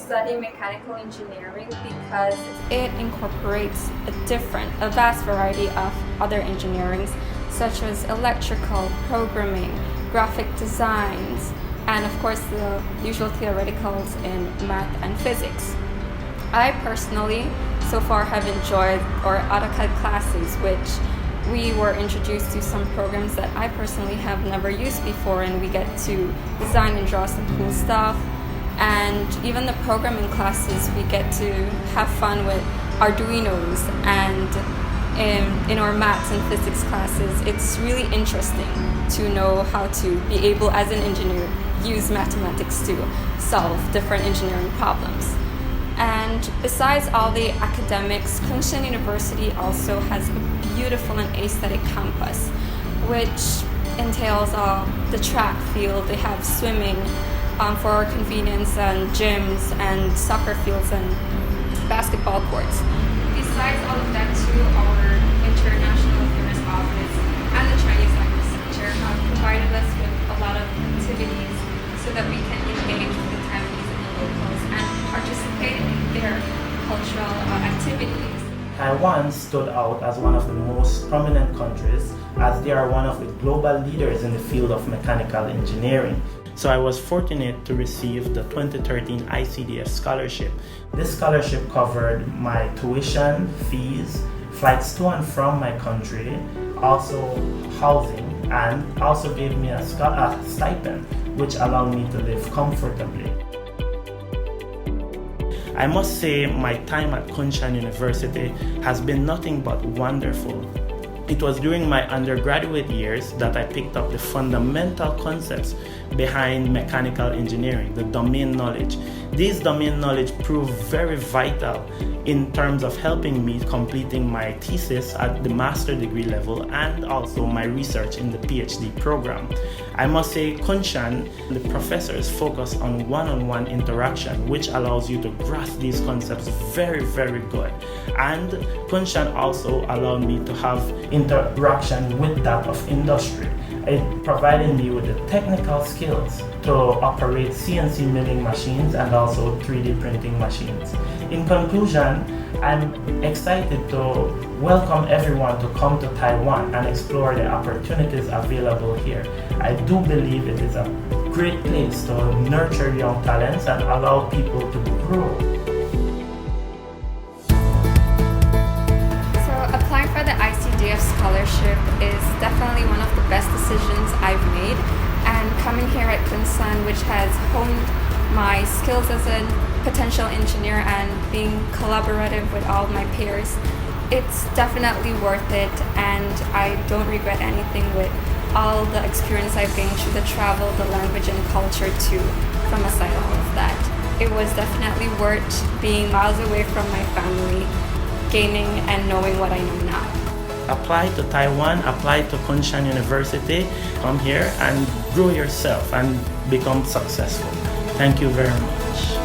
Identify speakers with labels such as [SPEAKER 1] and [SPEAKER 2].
[SPEAKER 1] study mechanical engineering because it incorporates a vast variety of other engineerings, such as electrical, programming, graphic designs, and of course the usual theoreticals in math and physics. I personally so far have enjoyed our AutoCAD classes, which we were introduced to some programs that I personally have never used before, and we get to design and draw some cool stuff. And even the programming classes, we get to have fun with Arduinos, and in our maths and physics classes, it's really interesting to know how to be able, as an engineer, use mathematics to solve different engineering problems. And besides all the academics, Kunshan University also has a beautiful and aesthetic campus, which entails the track field. They have swimming for our convenience, and gyms and soccer fields and basketball courts. Besides all of that too, our international affairs office and the Chinese language center have provided us with a lot of activities so that we can engage with the Taiwanese and the locals and participate in their cultural activities.
[SPEAKER 2] Taiwan stood out as one of the most prominent countries, as they are one of the global leaders in the field of mechanical engineering. So I was fortunate to receive the 2013 ICDF scholarship. This scholarship covered my tuition, fees, flights to and from my country, also housing, and also gave me a stipend, which allowed me to live comfortably. I must say my time at Kunshan University has been nothing but wonderful. It was during my undergraduate years that I picked up the fundamental concepts behind mechanical engineering, the domain knowledge. These domain knowledge proved very vital in terms of helping me completing my thesis at the master degree level and also my research in the PhD program. I must say Kunshan, the professors focus on one-on-one interaction, which allows you to grasp these concepts very, very good. And Kunshan also allowed me to have interaction with that of industry. It provided me with the technical skills to operate CNC milling machines and also 3D printing machines. In conclusion, I'm excited to welcome everyone to come to Taiwan and explore the opportunities available here. I do believe it is a great place to nurture young talents and allow people to grow.
[SPEAKER 1] Applying for the ICDF scholarship is definitely one of the best decisions I've made, and coming here at Kunshan, which has honed my skills as a potential engineer and being collaborative with all my peers, it's definitely worth it, and I don't regret anything with all the experience I've gained through the travel, the language and culture too, from aside all of that. It was definitely worth being miles away from my family, gaining and knowing what I know now.
[SPEAKER 2] Apply to Taiwan, apply to Kunshan University, come here and grow yourself and become successful. Thank you very much.